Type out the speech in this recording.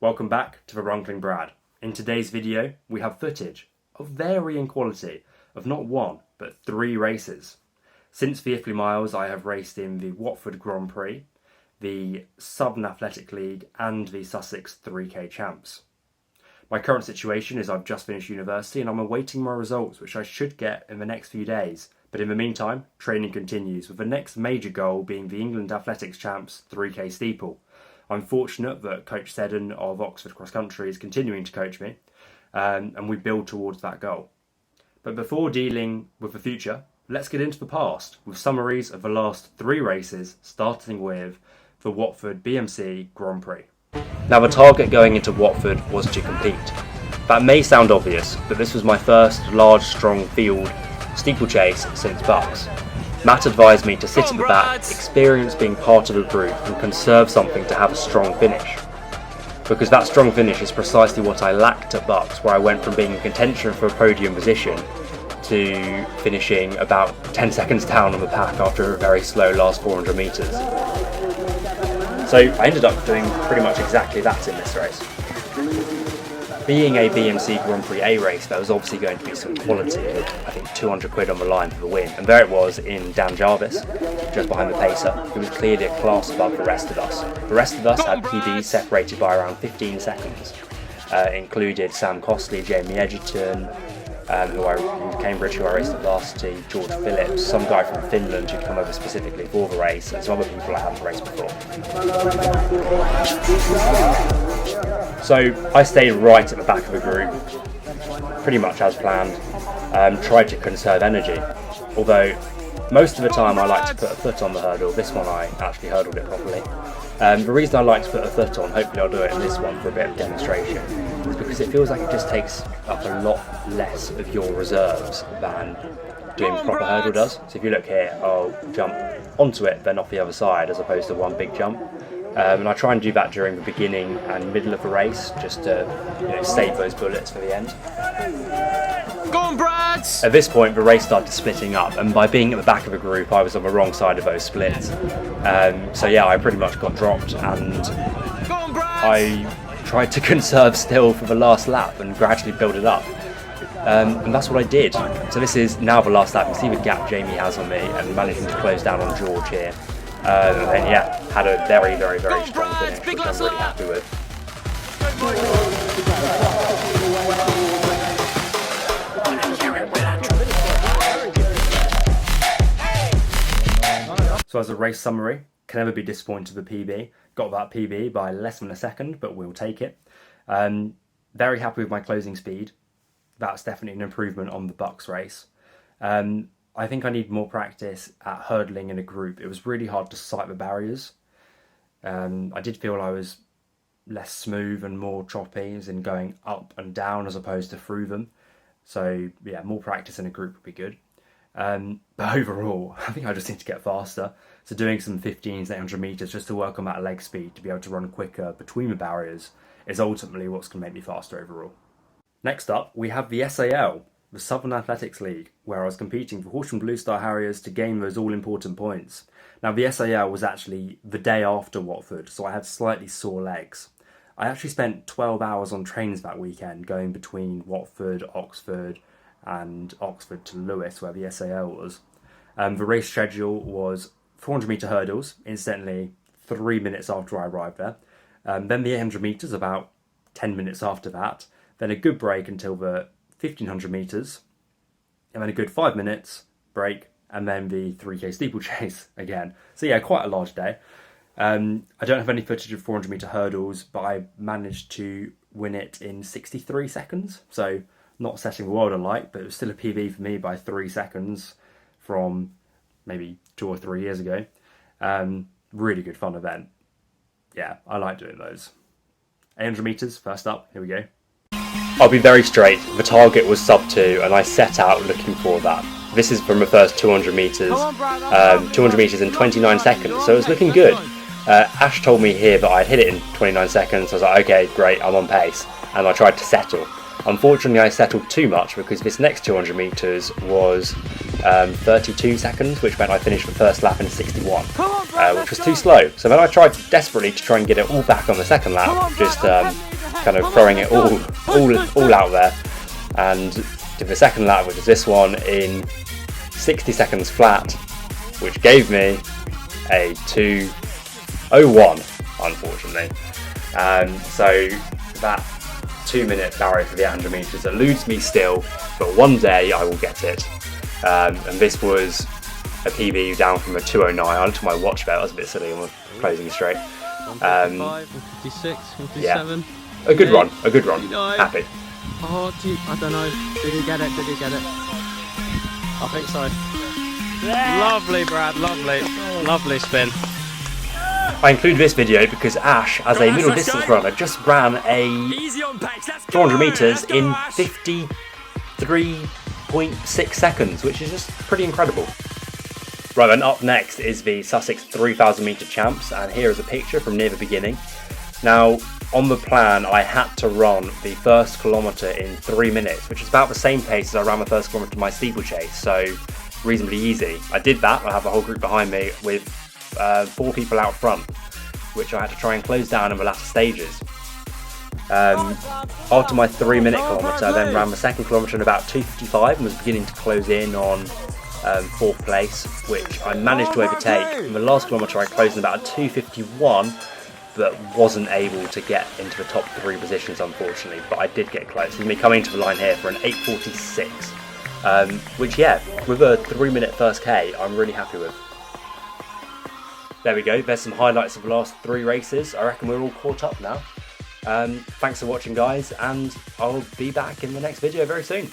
Welcome back to the Wrangling Brad. In today's video, we have footage of varying quality of not one, but 3 races. Since the Iffley Miles, I have raced in the Watford Grand Prix, the Southern Athletic League, and the Sussex 3K Champs. My current situation is I've just finished university and I'm awaiting my results, which I should get in the next few days. But in the meantime, training continues, with the next major goal being the England Athletics Champs 3K steeple. I'm fortunate that Coach Seddon of Oxford Cross Country is continuing to coach me, and we build towards that goal. But before dealing with the future, let's get into the past with summaries of the last 3 races, starting with the Watford BMC Grand Prix. Now, the target going into Watford was to compete. That may sound obvious, but this was my first large, strong field steeplechase since Bucks. Matt advised me to sit at the back, experience being part of a group, and conserve something to have a strong finish. Because that strong finish is precisely what I lacked at Bucks, where I went from being in contention for a podium position to finishing about 10 seconds down on the pack after a very slow last 400 metres. So I ended up doing pretty much exactly that in this race. Being a BMC Grand Prix A race, there was obviously going to be some quality, with I think 200 quid on the line for the win, and there it was in Dan Jarvis, just behind the pacer, who was clearly a class above the rest of us. The rest of us had PBs separated by around 15 seconds. Included Sam Costley, Jamie Edgerton, from Cambridge, who I raced at Varsity, George Phillips, some guy from Finland who'd come over specifically for the race, and some other people I hadn't raced before. So I stayed right at the back of the group, pretty much as planned, tried to conserve energy, although most of the time I like to put a foot on the hurdle. This one I actually hurdled it properly. The reason I like to put a foot on, hopefully I'll do it in this one for a bit of demonstration, is because it feels like it just takes up a lot less of your reserves than doing proper hurdle does. So if you look here, I'll jump onto it, then off the other side, as opposed to one big jump. And I try and do that during the beginning and middle of the race, just to save those bullets for the end. Go on, Brads! At this point, the race started splitting up, and by being at the back of the group, I was on the wrong side of those splits. So yeah, I pretty much got dropped, and Go on, Brads! I tried to conserve still for the last lap and gradually build it up. And that's what I did. So this is now the last lap. You see the gap Jamie has on me, and managing to close down on George here. And then yeah, had a very, very, very strong finish, which I'm really happy with. So as a race summary, can never be disappointed with PB. Got that PB by less than a second, but we'll take it. Very happy with my closing speed. That's definitely an improvement on the Bucks race. I think I need more practice at hurdling in a group. It was really hard to sight the barriers. I did feel I was less smooth and more choppy, as in going up and down as opposed to through them. So yeah, more practice in a group would be good. But overall, I think I just need to get faster. So doing some 15s, 800 metres just to work on that leg speed to be able to run quicker between the barriers is ultimately what's going to make me faster overall. Next up, we have the SAL, the Southern Athletics League, where I was competing for Horsham Blue Star Harriers to gain those all-important points. Now, the SAL was actually the day after Watford, so I had slightly sore legs. I actually spent 12 hours on trains that weekend, going between Watford, Oxford, and Oxford to Lewes, where the SAL was. The race schedule was 400 metre hurdles, incidentally 3 minutes after I arrived there. Then the 800 metres about 10 minutes after that. Then a good break until the 1500 metres, and then a good 5 minutes break, and then the 3K steeplechase again. So yeah, quite a large day. I don't have any footage of 400 metre hurdles, but I managed to win it in 63 seconds. So not setting the world alight, but it was still a PB for me by 3 seconds from maybe 2 or 3 years ago. Really good fun event. Yeah, I like doing those. 800 metres, first up, here we go. I'll be very straight, the target was sub 2 and I set out looking for that. This is from the first 200 metres, 200 metres in 29 seconds, so it was looking good. Ash told me here that I'd hit it in 29 seconds, so I was like, okay, great, I'm on pace, and I tried to settle. Unfortunately, I settled too much because this next 200 metres was 32 seconds, which meant I finished the first lap in 61, which was too slow. So then I tried desperately to try and get it all back on the second lap, just kind of throwing it all out there, and did the second lap, which is this one, in 60 seconds flat, which gave me a 2:01, unfortunately. So that 2-minute barrier for the 800 metres eludes me still, but one day I will get it. And this was a PB down from a 2:09. I looked at my watch about it, I was a bit silly on the closing straight. 155, 156, 157. Yeah. A good run, a good run. Happy. Oh, I don't know. Did he get it? Did he get it? I think so. Yeah. Lovely, Brad, lovely. Lovely spin. I include this video because Ash, as a middle distance runner, just ran a 400 metres in 53.6 seconds, which is just pretty incredible. Right then, up next is the Sussex 3000 metre champs, and here is a picture from near the beginning. Now, on the plan, I had to run the first kilometre in 3 minutes, which is about the same pace as I ran the first kilometre of my steeplechase, so reasonably easy. I did that. I have a whole group behind me with 4 people out front, which I had to try and close down in the latter stages. After my 3-minute kilometre, I then ran the second kilometre in about 2:55 and was beginning to close in on 4th place, which I managed to overtake. In the last kilometre, I closed in about a 2:51, but wasn't able to get into the top 3 positions, unfortunately. But I did get close. With me coming to the line here for an 8:46, which, yeah, with a 3-minute first K, I'm really happy with. There we go, there's some highlights of the last 3 races. I reckon we're all caught up now. Thanks for watching, guys, and I'll be back in the next video very soon.